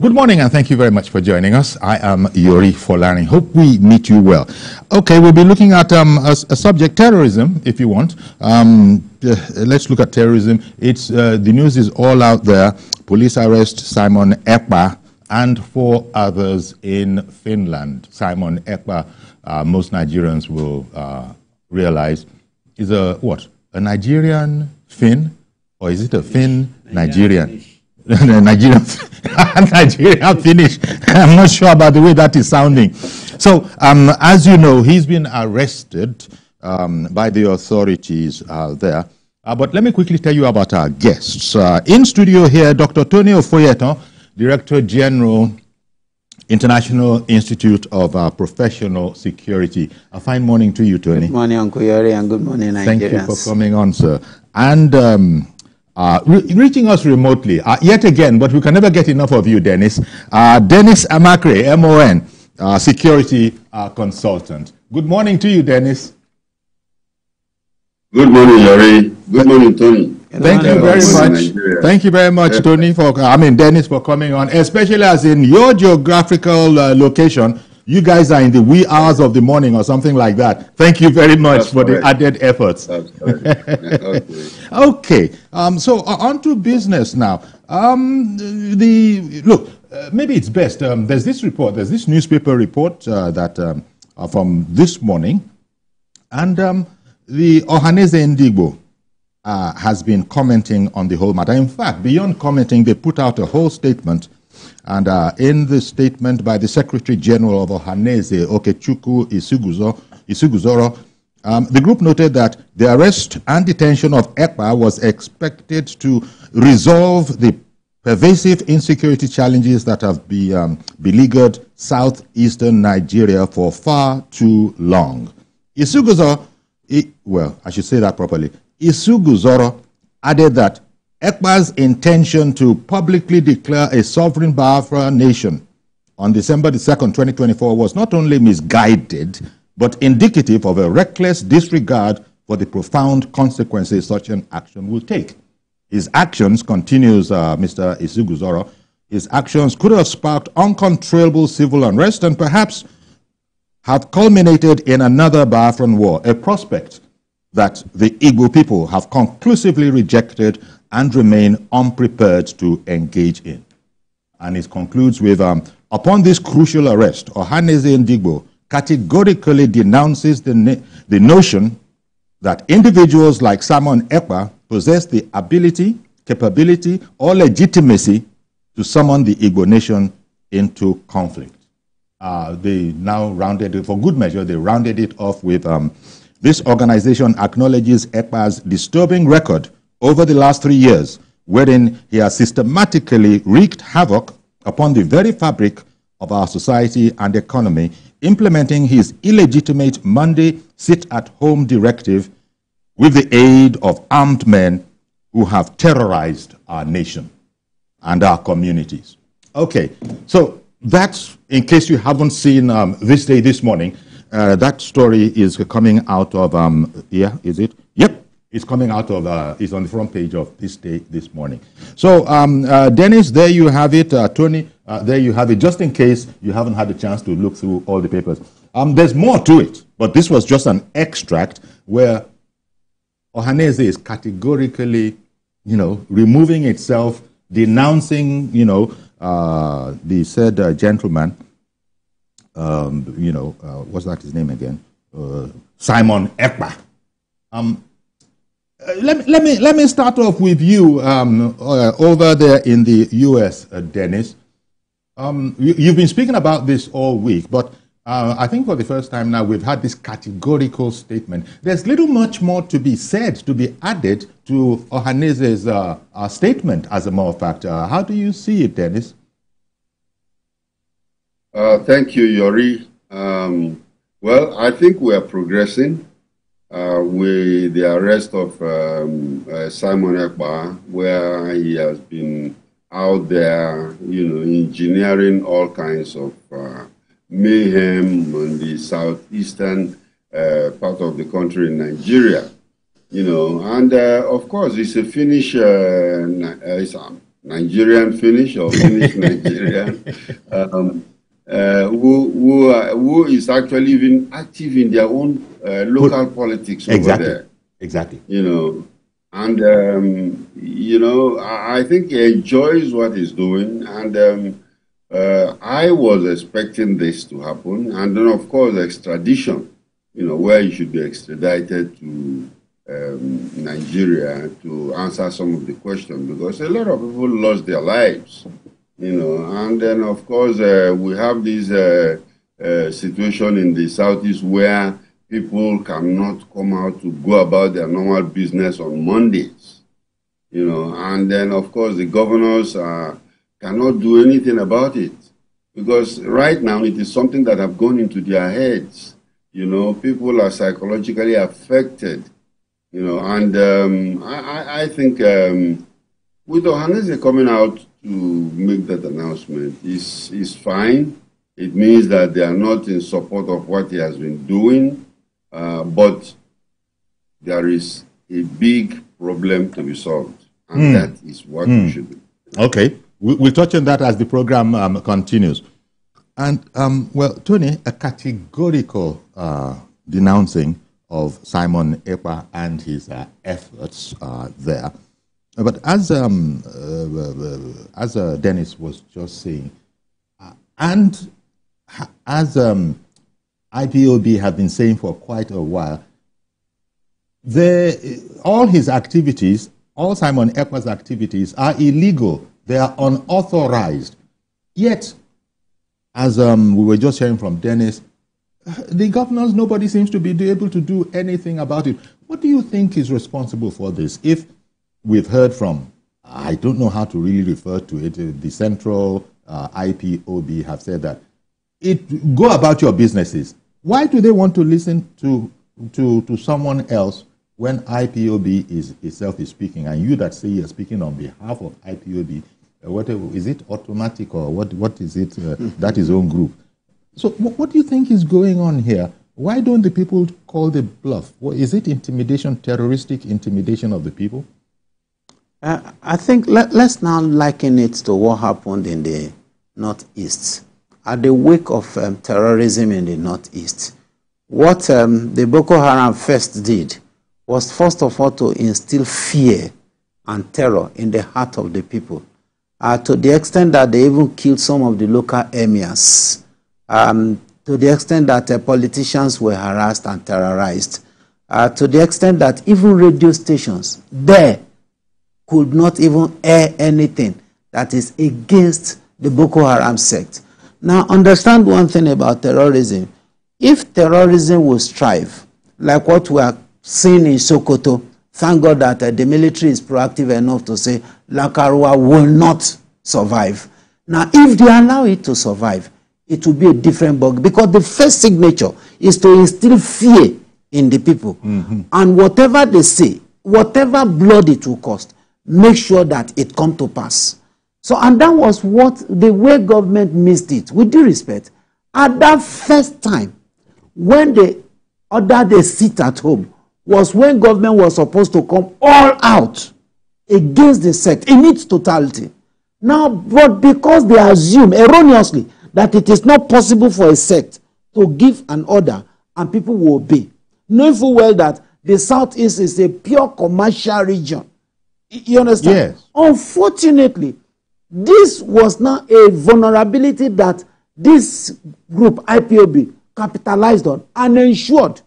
Good morning and thank you very much for joining us. I am Yori Folani. Hope we meet you well. Okay, we'll be looking at a subject, terrorism, if you want. Let's look at terrorism. It's the news is all out there. Police arrest Simon Ekpa and 4 others in Finland. Simon Ekpa, most Nigerians will realize, is a Nigerian Finn? Or is it a Finn Nigerian? Nigerian Finnish. I'm not sure about the way that is sounding. So, as you know, he's been arrested by the authorities there. But let me quickly tell you about our guests. In studio here, Dr. Tony Ofoyeton, Director General, International Institute of Professional Security. A fine morning to you, Tony. Good morning, Uncle Yori, and good morning, Nigerians. Thank you for coming on, sir. And reaching us remotely, yet again, but we can never get enough of you, Dennis. Dennis Amakre, MON, Security Consultant. Good morning to you, Dennis. Good morning, Yori. Good morning, Tony. Thank you very much. Thank you very much, Tony, Dennis, for coming on, especially as in your geographical location. You guys are in the wee hours of the morning or something like that. Thank you very much for the added efforts. Okay. So on to business now. Maybe it's best. There's this report. There's this newspaper report that from this morning, and the Ohaneze Ndigbo has been commenting on the whole matter. In fact, beyond commenting, they put out a whole statement. And in the statement by the Secretary General of Ohaneze, Okechukwu Isuguzoro, the group noted that the arrest and detention of Ekpa was expected to resolve the pervasive insecurity challenges that have beleaguered southeastern Nigeria for far too long. Isuguzoro, I should say that properly. Isuguzoro added that Ekpa's intention to publicly declare a sovereign Biafra nation on December 2nd, 2024 was not only misguided, but indicative of a reckless disregard for the profound consequences such an action will take. His actions, continues Mr. Isuguzoro, his actions could have sparked uncontrollable civil unrest and perhaps have culminated in another Biafran war, a prospect that the Igbo people have conclusively rejected and remain unprepared to engage in. And it concludes with, upon this crucial arrest, Ohaneze Ndigbo categorically denounces the notion that individuals like Simon Ekpa possess the ability, capability, or legitimacy to summon the Igbo nation into conflict. They now rounded it, for good measure, they rounded it off with, this organization acknowledges Ekpa's disturbing record over the last 3 years, wherein he has systematically wreaked havoc upon the very fabric of our society and economy, implementing his illegitimate Monday sit-at-home directive with the aid of armed men who have terrorized our nation and our communities. Okay, so that's, in case you haven't seen This Day This Morning, that story is coming out of, is it? Yep. It's coming out of, it's on the front page of This Day This Morning. So, Dennis, there you have it. Tony, there you have it, just in case you haven't had a chance to look through all the papers. There's more to it, but this was just an extract where Ohaneze is categorically, removing itself, denouncing, the said gentleman, what's that his name again? Simon Ekpa. Let me start off with you over there in the U.S., Dennis. You've been speaking about this all week, but I think for the first time now we've had this categorical statement. There's little much more to be said, to be added to Ohaneze's statement, as a matter of fact. How do you see it, Dennis? Thank you, Yori. Well, I think we are progressing. With the arrest of Simon Ekpa, where he has been out there, engineering all kinds of mayhem on the southeastern part of the country in Nigeria, and of course, it's a Finnish, it's Nigerian Finnish or Finnish Nigerian, who is actually even active in their own local politics over there. Exactly. You know, and you know, I think he enjoys what he's doing, and I was expecting this to happen, and then of course extradition. You know, where he should be extradited to Nigeria to answer some of the questions, because a lot of people lost their lives, you know. And then, of course, we have this situation in the southeast where people cannot come out to go about their normal business on Mondays, you know. And then, of course, the governors cannot do anything about it, because right now it is something that have gone into their heads. You know, people are psychologically affected. You know, and I think with Ohaneze coming out to make that announcement is fine. It means that they are not in support of what he has been doing, but there is a big problem to be solved, and that is what we should do. Okay, we'll touch on that as the program continues. And, well, Tony, a categorical denouncing of Simon Ekpa and his efforts there. But as Dennis was just saying, and as IPOB have been saying for quite a while, all his activities, all Simon Ekpa's activities are illegal. They are unauthorized. Yet, as we were just hearing from Dennis, the governors, nobody seems to be able to do anything about it. What do you think is responsible for this? If we've heard from, I don't know how to really refer to it, the central IPOB have said that, go about your businesses. Why do they want to listen to someone else when IPOB itself is speaking, and you that say you're speaking on behalf of IPOB, whatever, is it automatic or what is it, that is own group? So what do you think is going on here? Why don't the people call the bluff? Is it intimidation, terroristic intimidation of the people? I think let's now liken it to what happened in the Northeast. At the wake of terrorism in the Northeast, what the Boko Haram first did was, first of all, to instill fear and terror in the heart of the people, to the extent that they even killed some of the local emirs. To the extent that politicians were harassed and terrorized, to the extent that even radio stations there could not even air anything that is against the Boko Haram sect. Now, understand one thing about terrorism. If terrorism will strive, like what we are seeing in Sokoto, thank God that the military is proactive enough to say Lakarua will not survive. Now, if they allow it to survive, it will be a different bug, because the first signature is to instill fear in the people. And whatever they say, whatever blood it will cost, make sure that it come to pass. So, and that was what the way government missed it. With due respect, at that first time, when they ordered a sit at home, was when government was supposed to come all out against the sect in its totality. Now, but because they assume erroneously that it is not possible for a sect to give an order and people will obey, knowing full well that the Southeast is a pure commercial region. You understand? Yes. Unfortunately, this was not a vulnerability that this group, IPOB, capitalized on and ensured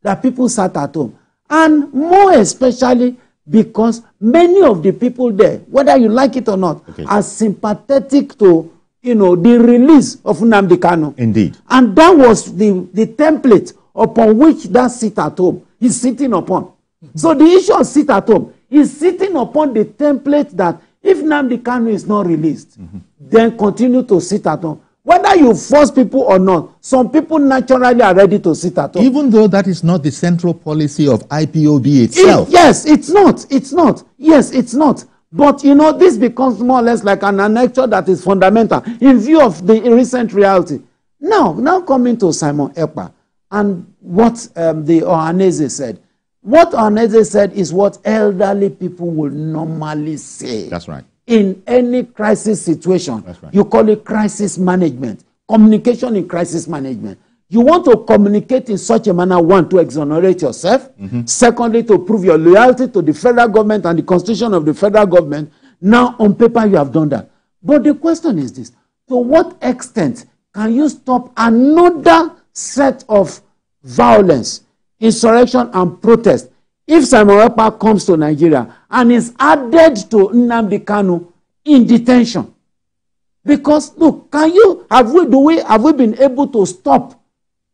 that people sat at home. And more especially because many of the people there, whether you like it or not, are sympathetic to, you know, the release of Nnamdi Kanu. Indeed. And that was the template upon which that sit at home is sitting upon. So the issue of sit at home is sitting upon the template that if Nnamdi Kanu is not released, then continue to sit at home. Whether you force people or not, some people naturally are ready to sit at home. Even though that is not the central policy of IPOB itself. Yes, it's not. It's not. Yes, it's not. But, you know, this becomes more or less like an annexure that is fundamental in view of the recent reality. Now coming to Simon Ekpa and what the Ohaneze said. What Ohaneze said is what elderly people will normally say. That's right. in any crisis situation. That's right. You call it crisis management, communication in crisis management. You want to communicate in such a manner, one, to exonerate yourself, secondly, to prove your loyalty to the federal government and the constitution of the federal government. Now, on paper, you have done that. But the question is this: to what extent can you stop another set of violence, insurrection, and protest if Simon Ekpa comes to Nigeria and is added to Nnamdi Kanu in detention? Because look, have we been able to stop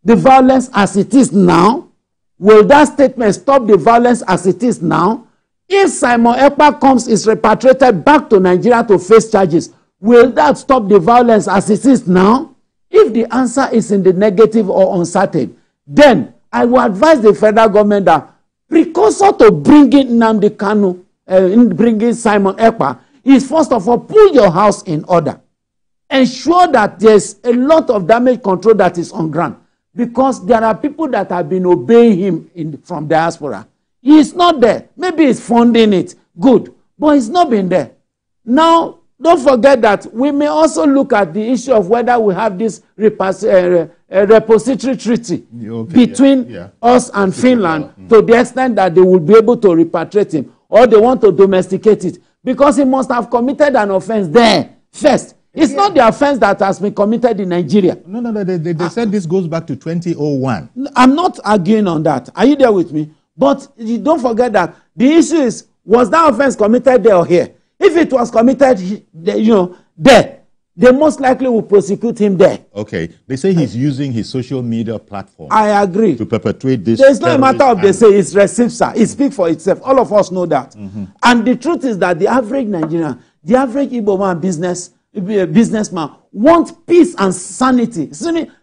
the violence as it is now? Will that statement stop the violence as it is now? If Simon Ekpa is repatriated back to Nigeria to face charges, will that stop the violence as it is now? If the answer is in the negative or uncertain, then I will advise the federal government that precursor to bringing Nnamdi Kanu, bringing Simon Ekpa, is first of all, pull your house in order. Ensure that there's a lot of damage control that is on ground. Because there are people that have been obeying him from diaspora. He is not there. Maybe he's funding it. Good. But he's not been there. Now, don't forget that we may also look at the issue of whether we have this repository treaty between us and Finland to the extent that they will be able to repatriate him, or they want to domesticate it, because he must have committed an offense there first. It's not the offense that has been committed in Nigeria. No. They said this goes back to 2001. I'm not arguing on that. Are you there with me? But you don't forget that the issue is, was that offense committed there or here? If it was committed, there, they most likely will prosecute him there. Okay. They say he's using his social media platform. I agree. To perpetrate this. There's no matter of they say it's reciprocal. It speaks for itself. All of us know that. And the truth is that the average Nigerian, the average Igbo man, businessman, wants peace and sanity.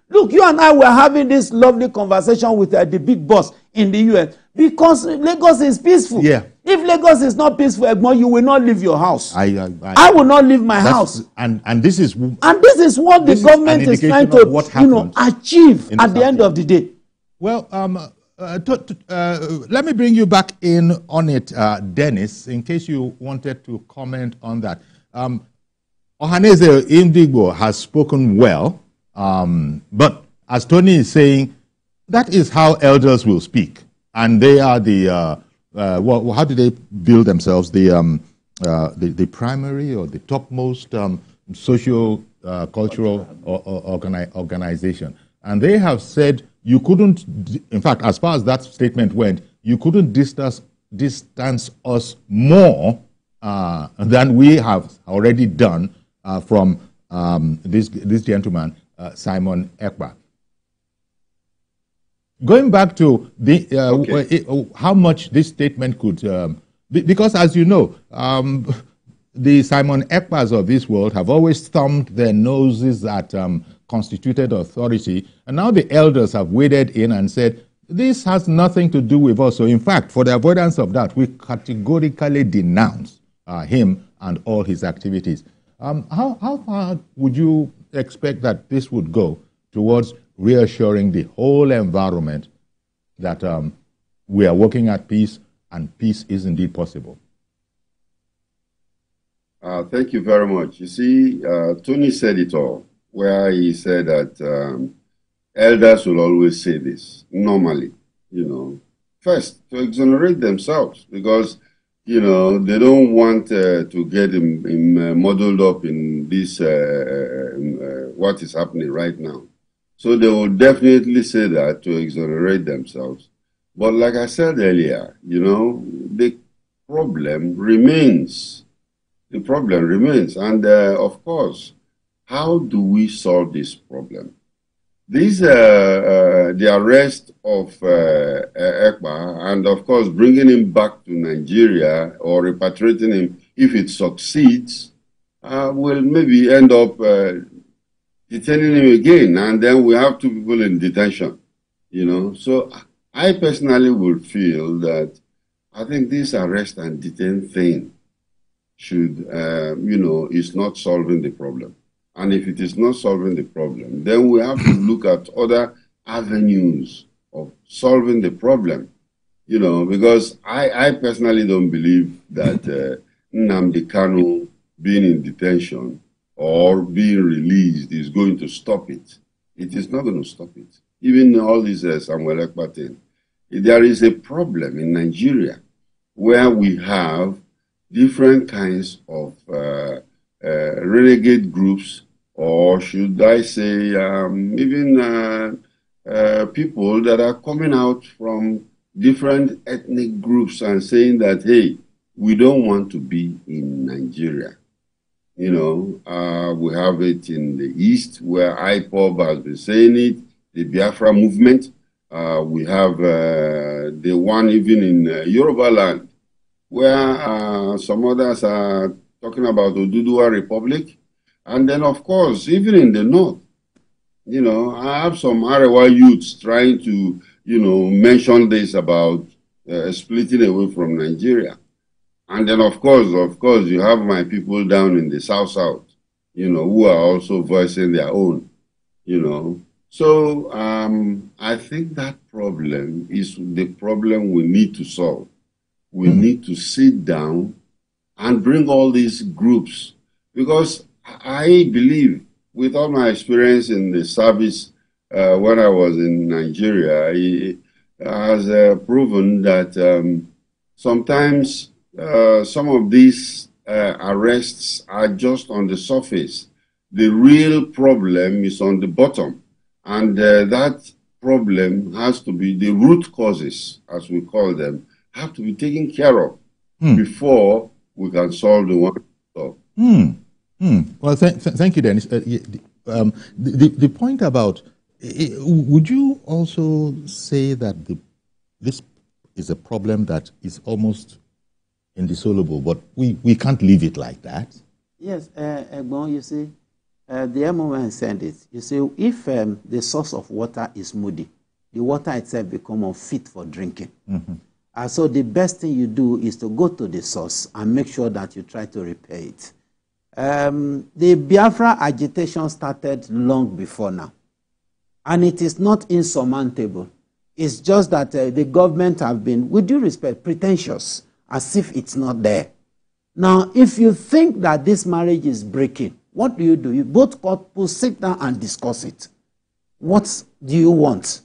Look, you and I were having this lovely conversation with the big boss in the US because Lagos is peaceful. Yeah. If Lagos is not peaceful, Egmont, you will not leave your house. I will not leave my house. And this is what the government is trying to achieve at the end of the day. Well, let me bring you back in on it, Dennis, in case you wanted to comment on that. Ohaneze Ndigbo has spoken well, but as Tony is saying, that is how elders will speak. And they are the, how do they build themselves? The primary or the topmost social, cultural organization. And they have said you couldn't, in fact, as far as that statement went, you couldn't distance us more than we have already done from this gentleman, Simon Ekpa. Going back to the how much this statement could, because as you know, the Simon Ekpas of this world have always thumbed their noses at constituted authority, and now the elders have waded in and said, this has nothing to do with us. So in fact, for the avoidance of that, we categorically denounce him and all his activities. How far would you expect that this would go towards reassuring the whole environment that we are working at peace and peace is indeed possible? Thank you very much. You see, Tony said it all, where he said that elders will always say this, normally, first, to exonerate themselves, because, they don't want to get muddled up in this, what is happening right now. So they will definitely say that to exonerate themselves. But like I said earlier, the problem remains. The problem remains. And of course, how do we solve this problem? The arrest of Ekpa, and of course bringing him back to Nigeria or repatriating him, if it succeeds, will maybe end up detaining him again, and then we have two people in detention, So I personally would feel that I think this arrest and detain thing should, is not solving the problem. And if it is not solving the problem, then we have to look at other avenues of solving the problem, because I personally don't believe that Nnamdi Kanu being in detention or being released is going to stop it. It is not going to stop it. Even all this Samuel Ekpa thing. There is a problem in Nigeria where we have different kinds of renegade groups, or should I say even people that are coming out from different ethnic groups and saying that, hey, we don't want to be in Nigeria. You know, we have it in the East where IPOB has been saying it, the Biafra movement. We have the one even in Yoruba land where some others are talking about the Oduduwa Republic. And then, of course, even in the North, you know, I have some Arewa youths trying to, you know, mention this about splitting away from Nigeria. And then, of course, you have my people down in the South, you know, who are also voicing their own, you know. So I think that problem is the problem we need to solve. We need to sit down and bring all these groups, because I believe, with all my experience in the service when I was in Nigeria, it has proven that sometimes some of these arrests are just on the surface. The real problem is on the bottom. And that problem has to be, the root causes, as we call them, have to be taken care of before we can solve the one. Well, thank you, Dennis. The point about, would you also say that this is a problem that is almost indissoluble, but we can't leave it like that? Yes, Egbon, you see, the MON said it. You see, if the source of water is muddy, the water itself becomes unfit for drinking. So the best thing you do is to go to the source and make sure that you try to repair it. The Biafra agitation started long before now, and it is not insurmountable. It's just that the government have been, with due respect, pretentious, as if it's not there. Now, if you think that this marriage is breaking, what do? You both couples sit down and discuss it. What do you want?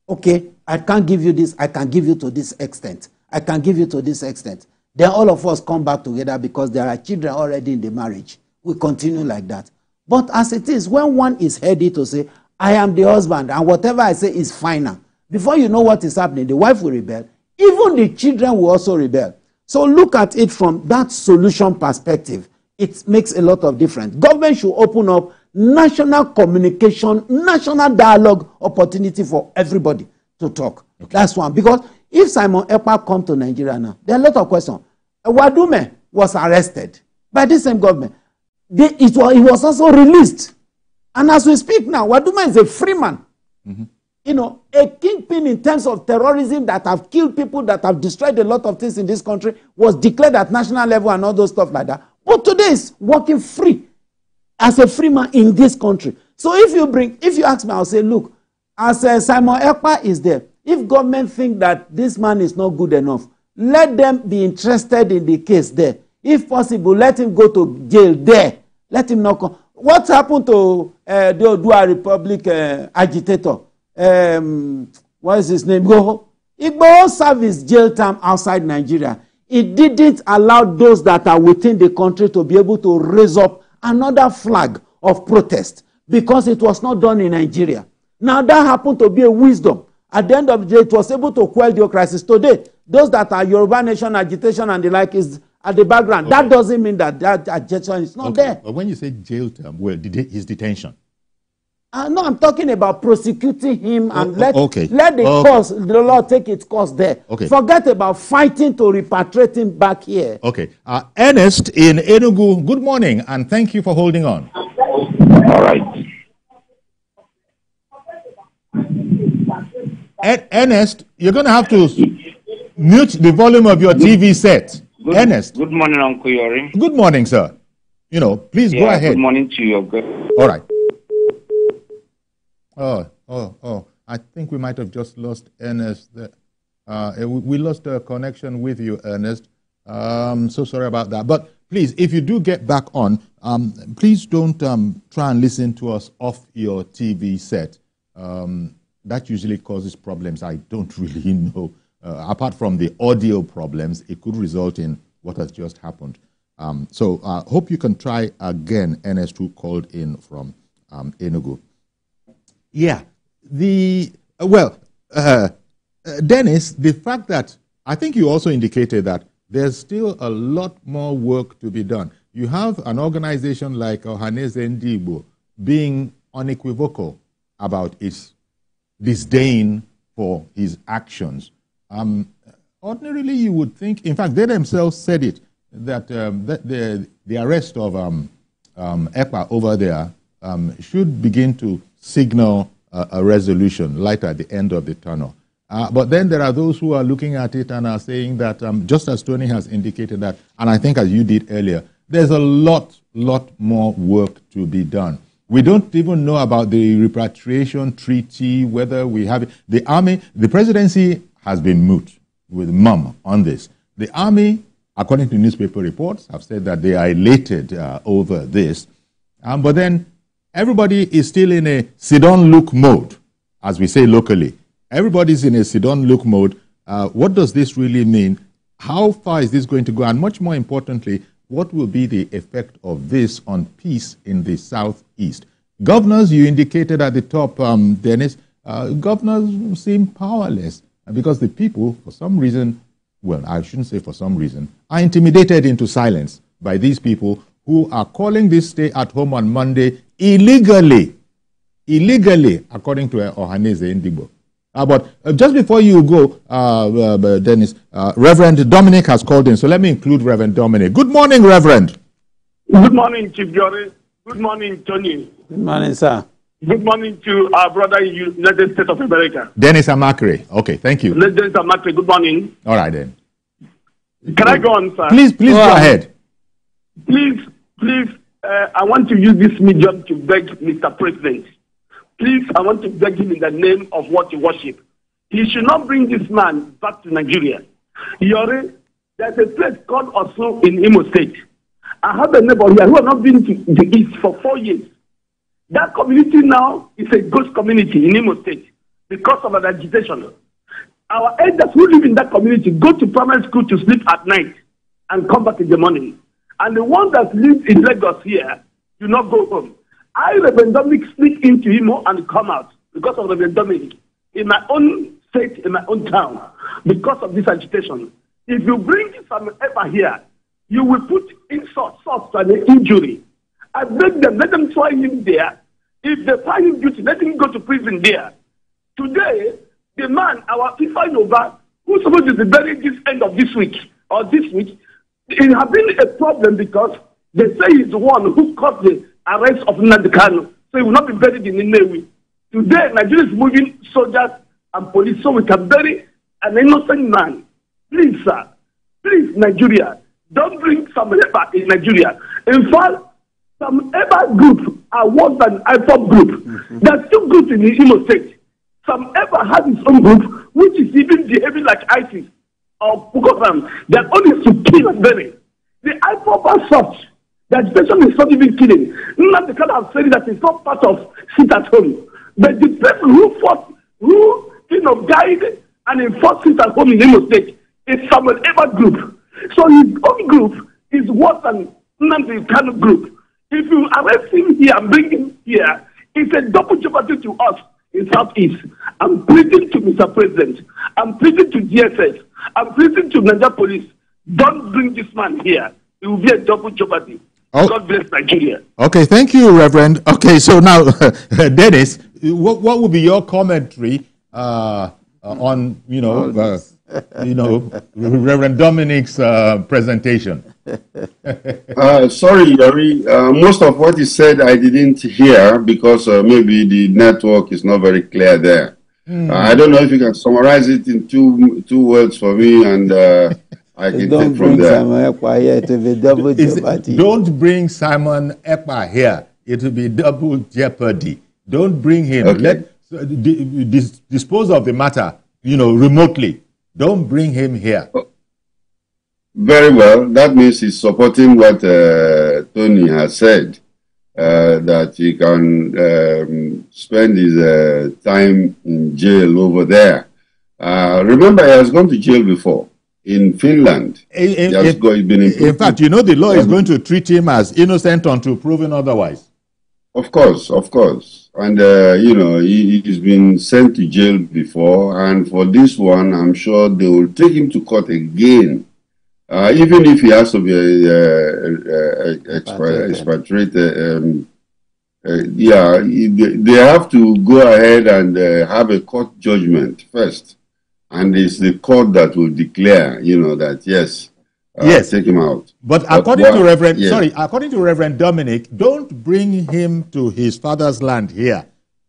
Okay, I can't give you this, I can give you to this extent. I can give you to this extent. Then all of us come back together because there are children already in the marriage. We continue like that. But as it is, when one is ready to say, I am the husband, and whatever I say is final, before you know what is happening, the wife will rebel. Even the children will also rebel. So look at it from that solution perspective. It makes a lot of difference. Government should open up national communication, national dialogue opportunity for everybody to talk. Okay. That's one. Because if Simon Ekpa come to Nigeria now, there are a lot of questions. Wadume was arrested by the same government. He was also released. And as we speak now, Wadume is a free man. You know, a kingpin in terms of terrorism that have killed people, that have destroyed a lot of things in this country, was declared at national level and all those stuff like that. But today is working free as a free man in this country. So if you ask me, I'll say, look, as Simon Ekpa is there, if government think that this man is not good enough, let them be interested in the case there. If possible, let him go to jail there. Let him not come. What happened to the Oduduwa Republic agitator? What is his name? Igbo served his jail term outside Nigeria. It didn't allow those that are within the country to be able to raise up another flag of protest because it was not done in Nigeria. Now that happened to be a wisdom. At the end of the day, it was able to quell the crisis. Today, those that are Yoruba Nation agitation and the like is at the background. Okay. That doesn't mean that agitation is not there. But when you say jail term, well, his detention. No, I'm talking about prosecuting him and let the law take its course there. Okay. Forget about fighting to repatriate him back here. Okay. Ernest in Enugu, good morning, and thank you for holding on. All right. Ernest, you're going to have to mute the volume of your TV set. Ernest. Good morning, Uncle Yori. Good morning, sir. You know, please go ahead. Good morning to you. All right. Oh, I think we might have just lost Ernest. We lost a connection with you, Ernest. So sorry about that. But please, if you do get back on, please don't try and listen to us off your TV set. That usually causes problems. I don't really know. Apart from the audio problems, it could result in what has just happened. So hope you can try again. NS2 called in from Enugu. Yeah, Dennis, the fact that I think you also indicated that there's still a lot more work to be done. You have an organization like Ohaneze Ndigbo being unequivocal about its disdain for his actions. Ordinarily, you would think, in fact, they themselves said it, that the arrest of Ekpa over there should begin to signal a resolution, light at the end of the tunnel. But then there are those who are looking at it and are saying that, just as Tony has indicated that, and I think as you did earlier, there's a lot more work to be done. We don't even know about the repatriation treaty, whether we have it. The army, the presidency has been mute with mum on this. The army, according to newspaper reports, have said that they are elated over this. But then everybody is still in a sit-on-look mode, as we say locally. Everybody's in a sit-on-look mode. What does this really mean? How far is this going to go? And much more importantly, what will be the effect of this on peace in the southeast? Governors, you indicated at the top, Dennis, governors seem powerless because the people, for some reason, well, I shouldn't say for some reason, are intimidated into silence by these people who are calling this stay at home on Monday illegally, according to Ohaneze Ndigbo. But just before you go, Dennis, Reverend Dominic has called in, so let me include Reverend Dominic. Good morning, Reverend. Good morning, Chief Jory. Good morning, Tony. Good morning, sir. Good morning to our brother in the United States of America. Dennis Amakre. Okay, thank you. Dennis Amakre, good morning. All right, then. Can I go on, sir? Please go ahead. Please, I want to use this medium to beg Mr. President. Please, I want to beg him in the name of what you worship. He should not bring this man back to Nigeria. Yori, there's a place called Osu in Imo State. I have a neighbor here who has not been to the East for 4 years. That community now is a ghost community in Imo State because of an agitation. Our elders who live in that community go to primary school to sleep at night and come back in the morning. And the ones that live in Lagos here do not go home. I, Reverend Dominic, sneak into Imo and come out because of Reverend Dominic in my own state, in my own town, because of this agitation. If you bring some Ekpa here, you will put insult to an injury. I beg them, let them try him there. If they find him guilty, let him go to prison there. Today, the man, our Ifa Yoba, who's supposed to be buried this end of this week, or this week, it has been a problem because they say he's the one who caused the arrest of Nnamdi Kanu, so he will not be buried in Nnewi. Today, Nigeria is moving soldiers and police so we can bury an innocent man. Please, sir, please, Nigeria, don't bring some Ekpa in Nigeria. In fact, some Ekpa groups are worse than IPOP group. There are two groups in the Imo State. Some Ekpa has its own group, which is even behaving like ISIS or Boko Haram. Their own is to kill and bury. The IPOP are soft. The agitation is not even killing. Nnamdi Kanu have said that it's not part of sit at home. But the people who fought, who guide and enforce sit at home in Imo State is some Ekpa group. So his own group is worse than Nnamdi Kanu group. If you arrest him here and bring him here, it's a double jeopardy to us in Southeast. I'm pleading to Mr. President. I'm pleading to DSS. I'm pleading to Nigeria Police. Don't bring this man here. It will be a double jeopardy. Oh. God bless Nigeria. Okay, thank you, Reverend. Okay, so now, Dennis, what would be your commentary on, Reverend Dominic's presentation? Sorry, Yori. Most of what he said I didn't hear because maybe the network is not very clear there. I don't know if you can summarize it in two words for me, and I can take from there. Don't bring Simon Ekpa here. It will be double jeopardy. Don't bring him. Okay. Let dispose of the matter, remotely. Don't bring him here. Very well. That means he's supporting what Tony has said, that he can spend his time in jail over there. Remember, he has gone to jail before in Finland. In fact, you know, the law is going to treat him as innocent until proven otherwise. Of course, of course. And, you know, he's been sent to jail before. And for this one, I'm sure they will take him to court again. Even if he has to be expatriated, they have to go ahead and have a court judgment first. And it's the court that will declare, you know, that yes, take him out. But according to Reverend Dominic, don't bring him to his father's land here.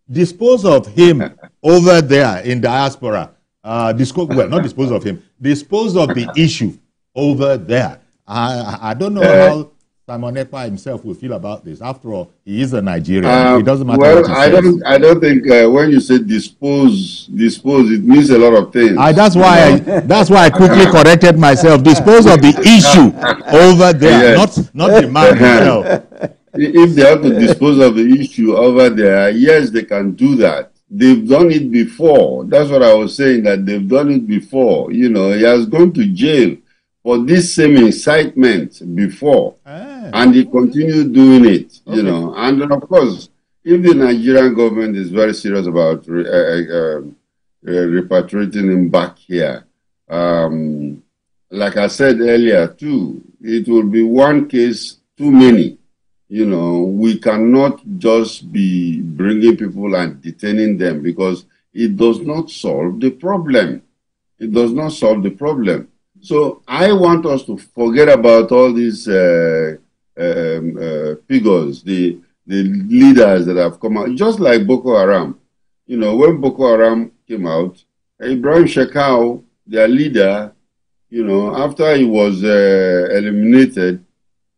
Dispose of him over there in diaspora. Not dispose of him. Dispose of the issue over there. I don't know how Simon Ekpa himself will feel about this. After all, he is a Nigerian. It doesn't matter what he says. I don't think when you say dispose, it means a lot of things. That's why I quickly corrected myself. Dispose of the issue over there, not the man himself. If they have to dispose of the issue over there, yes, they can do that. They've done it before. That's what I was saying, that they've done it before. You know, he has gone to jail for this same incitement before, and he continued doing it, you know. And then, of course, if the Nigerian government is very serious about repatriating him back here, like I said earlier too, it will be one case too many. You know, we cannot just be bringing people and detaining them, because it does not solve the problem. It does not solve the problem. So I want us to forget about all these figures, the leaders that have come out, just like Boko Haram. You know, when Boko Haram came out, Ibrahim Shekau, their leader, you know, after he was eliminated,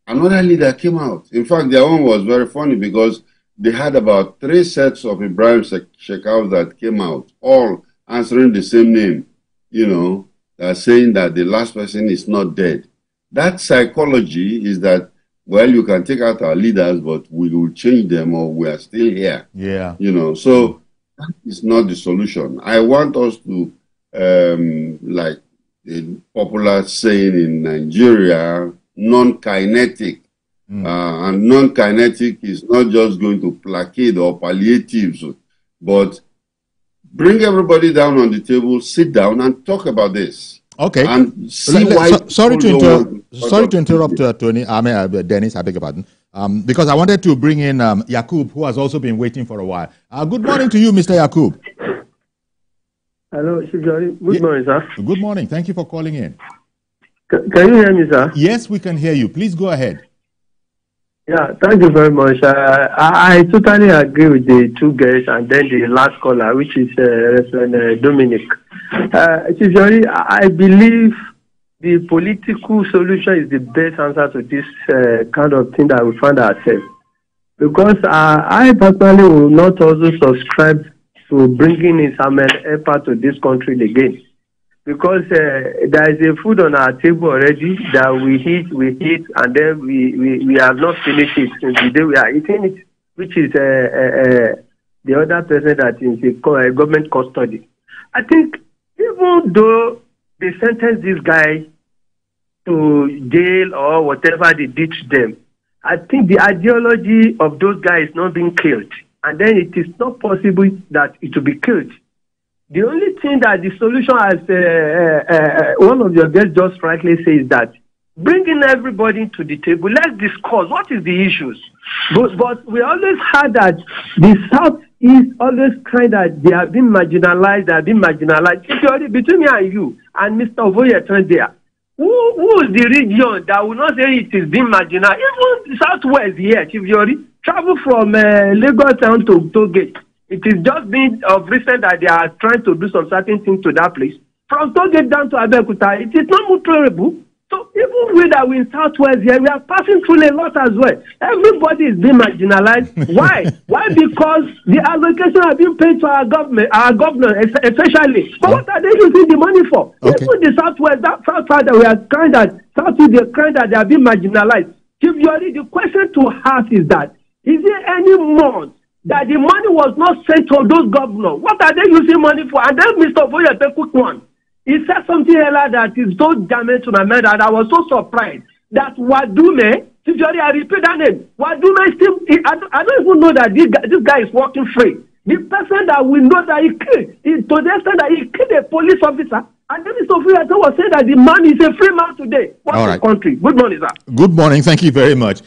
another leader came out. In fact, their own was very funny, because they had about 3 sets of Ibrahim Shekau that came out, all answering the same name, you know, saying that the last person is not dead. That psychology is that, well, you can take out our leaders, but we will change them, or we are still here. Yeah. You know, so that is not the solution. I want us to, like the popular saying in Nigeria, non-kinetic. And non-kinetic is not just going to placate or palliatives, but bring everybody down on the table, sit down and talk about this. Okay. And see why. Sorry to interrupt, Tony. Dennis, I beg your pardon. Because I wanted to bring in Yakub, who has also been waiting for a while. Good morning to you, Mr. Yakub. Hello, Shivjari. Good morning, sir. Good morning. Thank you for calling in. Can you hear me, sir? Yes, we can hear you. Please go ahead. Yeah, thank you very much. I totally agree with the two guests and then the last caller, which is Reverend Dominic. I believe the political solution is the best answer to this kind of thing that we find ourselves. Because I personally will not also subscribe to bringing in Samuel Ekpa to this country again. Because there is a food on our table already that we eat, and then we have not finished it since the day we are eating it, which is the other person that is in government custody. I think even though they sentence this guy to jail or whatever they did to them, I think the ideology of those guys is not being killed, and then it is not possible that it will be killed. The only thing that the solution, as one of your guests just rightly says, that bringing everybody to the table, let's discuss what is the issues. But we always heard that the South is always kind of, they have been marginalized, Between me and you and Mr. Ovoyetan there, who is the region that will not say it is being marginalized? Even Southwest here, Chivjori, travel from Lagos town to Togate. It is just been of recent that they are trying to do some certain things to that place. From Togate down to Abeokuta, it is not more tolerable. So even we that we in Southwest here, we are passing through a lot as well. Everybody is being marginalized. Why? Why? Because the allocation have been paid to our governor, especially. But what are they using the money for? Okay. Even the Southwest, that Southwest that we are crying that Southeast, they are crying that they have been marginalized. Chief Yori, the question to ask is that, is there any month that the money was not sent to those governors? What are they using money for? And then Mr. Ofoye, take quick one. He said something earlier that is so damaging to my mind that I was so surprised that Wadume, Chief Yori, I repeat that name, Wadume still, I don't even know that this guy is working free. The person that we know that he killed, to the extent that he killed a police officer, and then Mr. Ofoye was saying that the man is a free man today. What's the country? Good morning, sir. Good morning. Thank you very much.